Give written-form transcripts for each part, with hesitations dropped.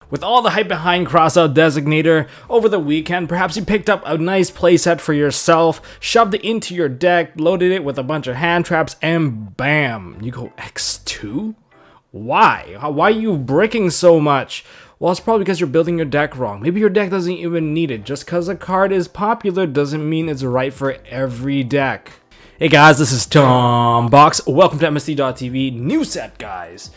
With all the hype behind Crossout Designator over the weekend, perhaps you picked up a nice playset for yourself, shoved it into your deck, loaded it with a bunch of hand traps, and bam, you go X2? Why? Why are you bricking so much? Well, it's probably because you're building your deck wrong. Maybe your deck doesn't even need it. Just because a card is popular doesn't mean it's right for every deck. Hey guys, this is Tom Box. Welcome to MST.TV. New set, guys.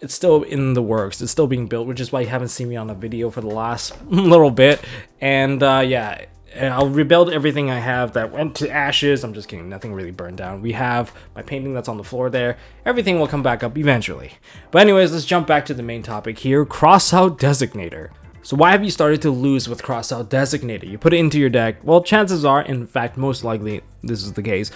It's still in the works. It's still being built, which is why you haven't seen me on a video for the last little bit. And yeah, I'll rebuild everything I have that went to ashes. I'm just kidding. Nothing really burned down. We have my painting that's on the floor there. Everything will come back up eventually. But anyways, let's jump back to the main topic here. Crossout Designator. So why have you started to lose with Crossout Designator? You put it into your deck. Well, chances are, in fact, most likely, this is the case,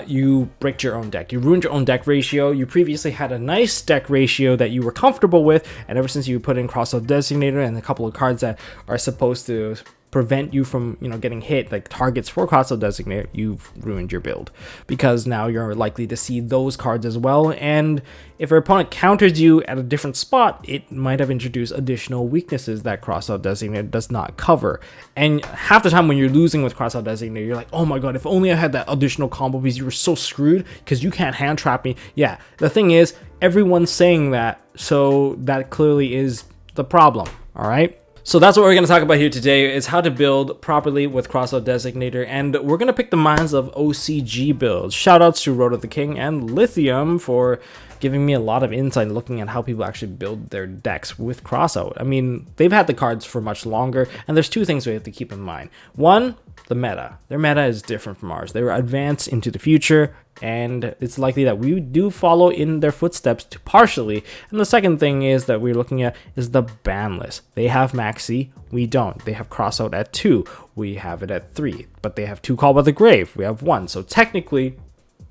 you bricked your own deck. You ruined your own deck ratio. You previously had a nice deck ratio that you were comfortable with, and ever since you put in Crossout Designator and a couple of cards that are supposed to prevent you from, getting hit, like targets for Crossout Designator, you've ruined your build. Because now you're likely to see those cards as well, and if your opponent counters you at a different spot, it might have introduced additional weaknesses that Crossout Designator does not cover. And half the time when you're losing with Crossout Designator, you're like, oh my god, if only I had that additional combo piece, you were so screwed because you can't hand trap me. Yeah, the thing is, everyone's saying that, so that clearly is the problem, alright? So that's what we're going to talk about here today, is how to build properly with Crossout Designator, and we're going to pick the minds of OCG builds. Shoutouts to Road of the King and Lithium for giving me a lot of insight looking at how people actually build their decks with Crossout. I mean, they've had the cards for much longer, and there's two things we have to keep in mind. One, the meta. Their meta is different from ours. They were advanced into the future, and it's likely that we do follow in their footsteps partially. And the second thing is that we're looking at is the ban list. They have Maxi, we don't. They have Crossout at 2, we have it at 3, but they have 2 Call by the Grave, we have 1. So technically,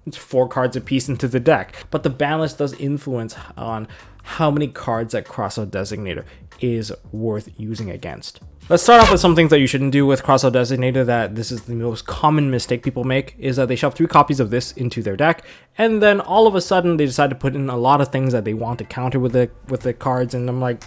it's 4 cards a piece into the deck. But the ban list does influence on how many cards that Crossout Designator is worth using against. Let's start off with some things that you shouldn't do with Crossout Designator. That this is the most common mistake people make, is that they shove 3 copies of this into their deck, and then all of a sudden they decide to put in a lot of things that they want to counter with the cards, and I'm like,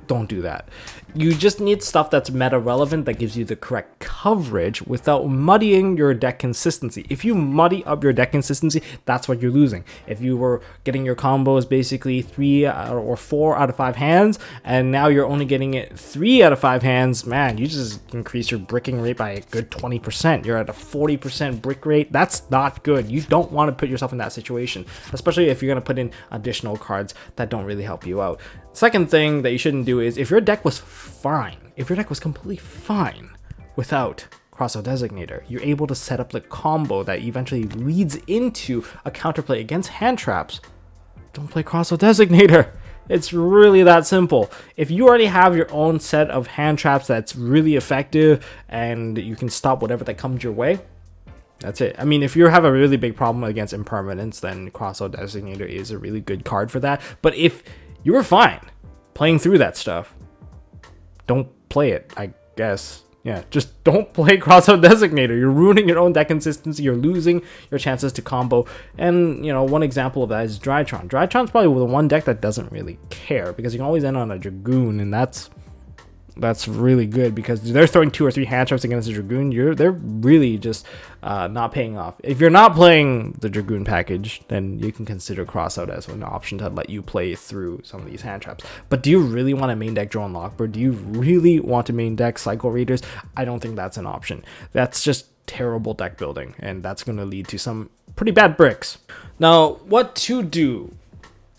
don't do that. You just need stuff that's meta relevant, that gives you the correct coverage without muddying your deck consistency. If you muddy up your deck consistency, that's what you're losing. If you were getting your combos basically 3 or 4 out of 5 hands, and now you're only getting it 3 out of 5 hands, man, you just increase your bricking rate by a good 20%. You're at a 40% brick rate. That's not good. You don't want to put yourself in that situation, especially if you're going to put in additional cards that don't really help you out. Second thing that you shouldn't do is, if your deck was fine, if your deck was completely fine without Crossout Designator, you're able to set up the combo that eventually leads into a counterplay against hand traps, don't play Crossout Designator. It's really that simple. If you already have your own set of hand traps that's really effective and you can stop whatever that comes your way, that's it. I mean, if you have a really big problem against impermanence, then Crossout Designator is a really good card for that. But if you were fine playing through that stuff, don't play it, I guess. Yeah, just don't play Crossout Designator. You're ruining your own deck consistency. You're losing your chances to combo. And, one example of that is Drytron. Drytron's probably the one deck that doesn't really care, because you can always end on a Dragoon, and that's really good because they're throwing 2 or 3 hand traps against the Dragoon. They're really just not paying off. If you're not playing the Dragoon package, then you can consider Crossout as an option to let you play through some of these hand traps. But do you really want to main deck Drone Lockbird? Do you really want to main deck Cycle Raiders? I don't think that's an option. That's just terrible deck building, and that's going to lead to some pretty bad bricks. Now, what to do?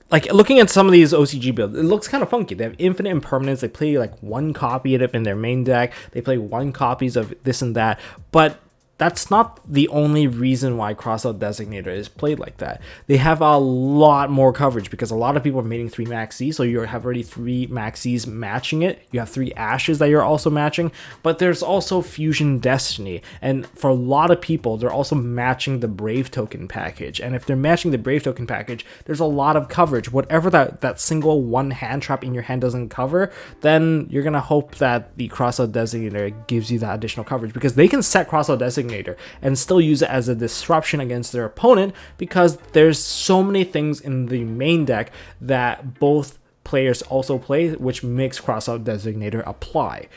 Like, looking at some of these OCG builds, it looks kind of funky. They have infinite impermanence. They play like 1 copy of it in their main deck. They play 1 copies of this and that. But that's not the only reason why Crossout Designator is played like that. They have a lot more coverage because a lot of people are mating 3 Maxis, so you have already 3 Maxis matching it. You have 3 Ashes that you're also matching, but there's also Fusion Destiny, and for a lot of people, they're also matching the Brave Token package, and if they're matching the Brave Token package, there's a lot of coverage. Whatever that single 1 hand trap in your hand doesn't cover, then you're gonna hope that the Crossout Designator gives you that additional coverage, because they can set Crossout Designator and still use it as a disruption against their opponent, because there's so many things in the main deck that both players also play, which makes Crossout Designator apply.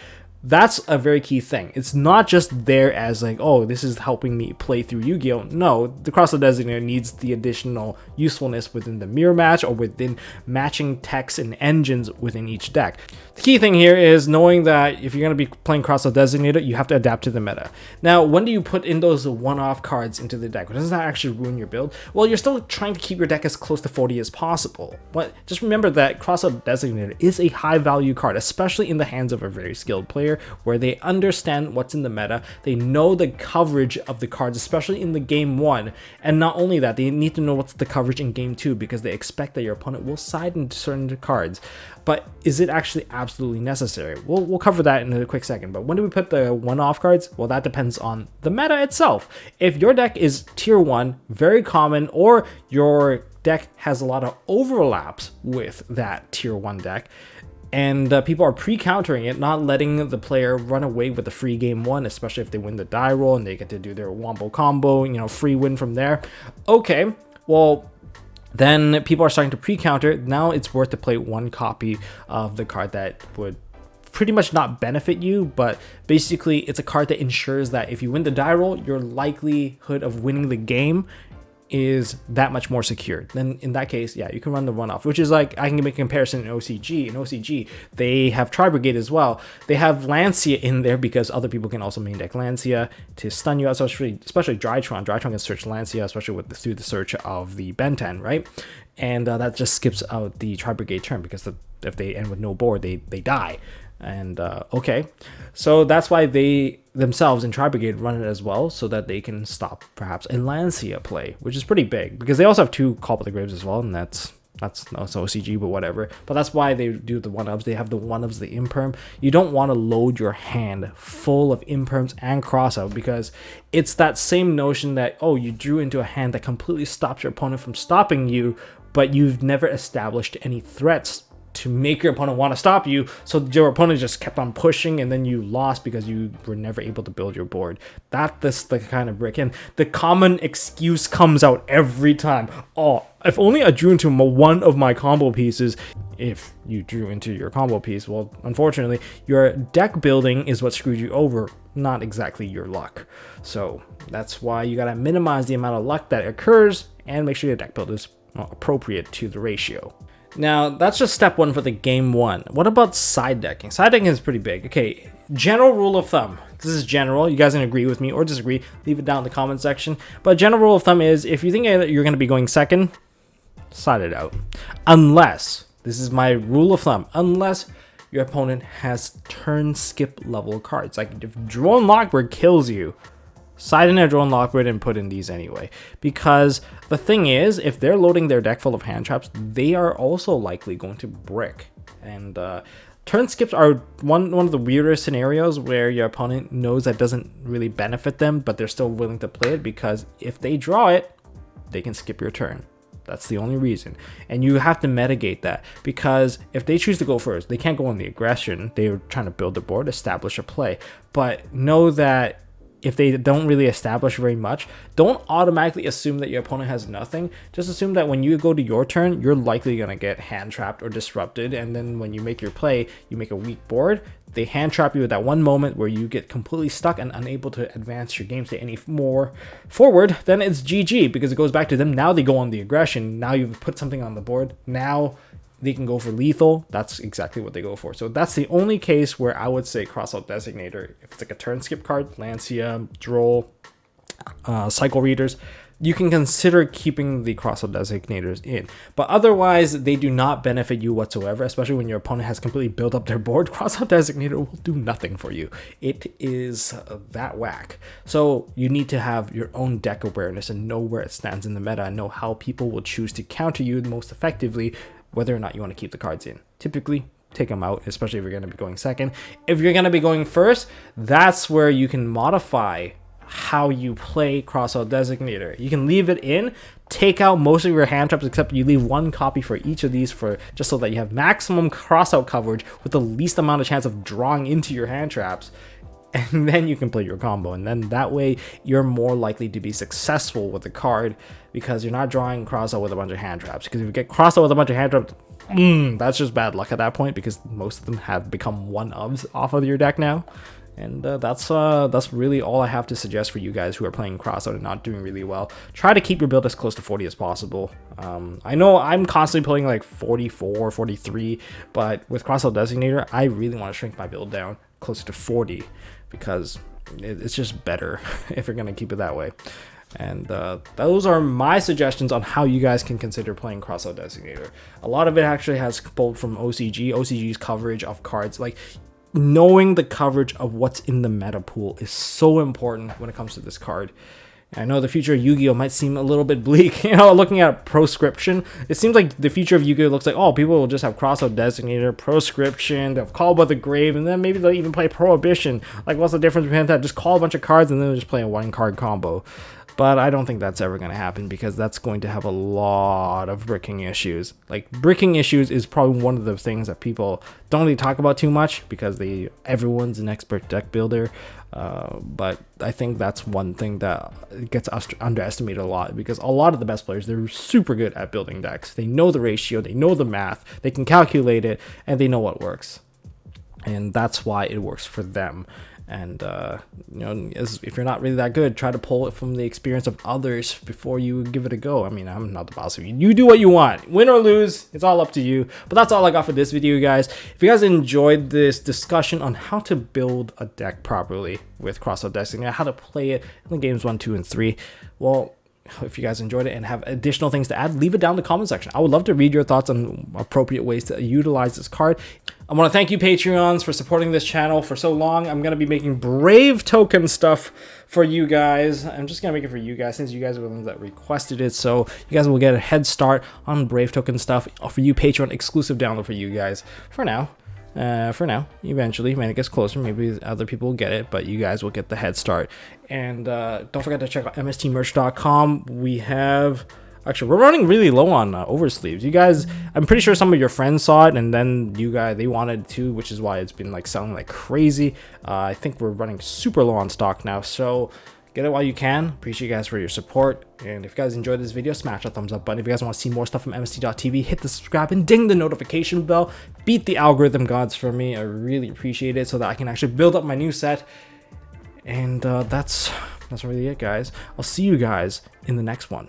That's a very key thing. It's not just there as like, oh, this is helping me play through Yu-Gi-Oh! No, the Crossout Designator needs the additional usefulness within the mirror match or within matching techs and engines within each deck. The key thing here is knowing that if you're going to be playing Crossout Designator, you have to adapt to the meta. Now, when do you put in those one-off cards into the deck? Does that actually ruin your build? Well, you're still trying to keep your deck as close to 40 as possible. But just remember that Crossout Designator is a high-value card, especially in the hands of a very skilled player, where they understand what's in the meta, they know the coverage of the cards, especially in the game 1, and not only that, they need to know what's the coverage in game 2 because they expect that your opponent will side into certain cards. But is it actually absolutely necessary? We'll cover that in a quick second, but when do we put the one-off cards? Well, that depends on the meta itself. If your deck is tier 1, very common, or your deck has a lot of overlaps with that tier 1 deck, and people are pre-countering it, not letting the player run away with the free game 1, especially if they win the die roll and they get to do their wombo combo, you know, free win from there. Okay, well, then people are starting to pre-counter. Now it's worth to play one copy of the card that would pretty much not benefit you, but basically it's a card that ensures that if you win the die roll, your likelihood of winning the game is that much more secure. Then in that case, yeah, you can run the runoff, which is like, I can make a comparison in OCG. In OCG, they have Tri-Brigade as well. They have Lancia in there because other people can also main deck Lancia to stun you out, especially Drytron. Drytron can search Lancia, especially through the search of the Ben 10, right? And that just skips out the Tri-Brigade turn because if they end with no board, they die. And okay, so that's why they themselves in Tri-Brigade run it as well, so that they can stop perhaps a Lancia play, which is pretty big because they also have 2 Call of the Graves as well, and that's OCG, but whatever. But that's why they do the 1-ups. They have the 1-ups, the imperm. You don't want to load your hand full of imperms and crossout because it's that same notion that, oh, you drew into a hand that completely stops your opponent from stopping you, but you've never established any threats to make your opponent want to stop you, so your opponent just kept on pushing and then you lost because you were never able to build your board. That's the kind of brick, and the common excuse comes out every time. Oh, if only I drew into one of my combo pieces. If you drew into your combo piece, well, unfortunately, your deck building is what screwed you over, not exactly your luck. So that's why you gotta minimize the amount of luck that occurs and make sure your deck build is appropriate to the ratio. Now, that's just step 1 for the game 1. What about side decking? Side decking is pretty big. Okay, general rule of thumb. This is general. You guys can agree with me or disagree. Leave it down in the comment section. But general rule of thumb is if you think that you're going to be going second, side it out. Unless, this is my rule of thumb, unless your opponent has turn skip level cards. Like if Drone Lockbird kills you, side in a Drone Lockbird and put in these anyway. Because the thing is, if they're loading their deck full of hand traps, they are also likely going to brick. And turn skips are one of the weirder scenarios where your opponent knows that doesn't really benefit them, but they're still willing to play it because if they draw it, they can skip your turn. That's the only reason. And you have to mitigate that because if they choose to go first, they can't go on the aggression. They're trying to build the board, establish a play. But know that if they don't really establish very much, don't automatically assume that your opponent has nothing. Just assume that when you go to your turn, you're likely going to get hand trapped or disrupted. And then when you make your play, you make a weak board. They hand trap you at that one moment where you get completely stuck and unable to advance your game state any more forward. Then it's GG because it goes back to them. Now they go on the aggression. Now you've put something on the board. Now they can go for lethal. That's exactly what they go for. So that's the only case where I would say Crossout Designator. If it's like a turn skip card, Lancia, Droll, Cycle Readers, you can consider keeping the Crossout Designators in. But otherwise, they do not benefit you whatsoever, especially when your opponent has completely built up their board. Crossout Designator will do nothing for you. It is that whack. So you need to have your own deck awareness and know where it stands in the meta and know how people will choose to counter you most effectively, whether or not you want to keep the cards in. Typically, take them out, especially if you're going to be going second. If you're going to be going first, that's where you can modify how you play Crossout Designator. You can leave it in, take out most of your hand traps, except you leave one copy for each of these for just so that you have maximum crossout coverage with the least amount of chance of drawing into your hand traps. And then you can play your combo, and then that way you're more likely to be successful with the card because you're not drawing crossout with a bunch of hand traps. Because if you get crossout with a bunch of hand traps, that's just bad luck at that point, because most of them have become one-ofs off of your deck now. And that's really all I have to suggest for you guys who are playing Crossout and not doing really well. Try to keep your build as close to 40 as possible. I know I'm constantly playing like 44, 43, but with Crossout Designator, I really want to shrink my build down closer to 40, because it's just better if you're going to keep it that way. And those are my suggestions on how you guys can consider playing Crossout Designator. A lot of it actually has pulled from OCG. OCG's coverage of cards, like knowing the coverage of what's in the meta pool, is so important when it comes to this card. I know the future of Yu-Gi-Oh might seem a little bit bleak. You know, looking at Proscription, it seems like the future of Yu-Gi-Oh looks like, oh, people will just have Crossout Designator, Proscription, they'll call by the grave, and then maybe they'll even play Prohibition. Like, what's the difference between that? Just call a bunch of cards and then they'll just play a one-card combo. But I don't think that's ever going to happen, because that's going to have a lot of bricking issues. Like, bricking issues is probably one of the things that people don't really talk about too much, because everyone's an expert deck builder. But I think that's one thing that gets underestimated a lot, because a lot of the best players, they're super good at building decks. They know the ratio, they know the math, they can calculate it, and they know what works. And that's why it works for them. And you know, if you're not really that good, try to pull it from the experience of others before you give it a go. I mean, I'm not the boss of you. You do what you want. Win or lose, it's all up to you. But that's all I got for this video, guys. If you guys enjoyed this discussion on how to build a deck properly with Crossout Designator, how to play it in the games 1, 2, and 3, well, if you guys enjoyed it and have additional things to add, leave it down in the comment section. I would love to read your thoughts on appropriate ways to utilize this card. I want to thank you, Patreons, for supporting this channel for so long. I'm going to be making Brave token stuff for you guys. I'm just going to make it for you guys, since you guys are the ones that requested it. So you guys will get a head start on Brave token stuff for you, Patreon exclusive download for you guys for now. Eventually, when it gets closer, maybe other people will get it, but you guys will get the head start. And don't forget to check out mstmerch.com. We have, actually, we're running really low on oversleeves. You guys, I'm pretty sure some of your friends saw it, and then they wanted it too, which is why it's been like selling like crazy. I think we're running super low on stock now, so get it while you can. Appreciate you guys for your support. And if you guys enjoyed this video, smash that thumbs up button. If you guys want to see more stuff from MST.TV, hit the subscribe and ding the notification bell. Beat the algorithm gods for me. I really appreciate it, so that I can actually build up my new set. And that's really it, guys. I'll see you guys in the next one.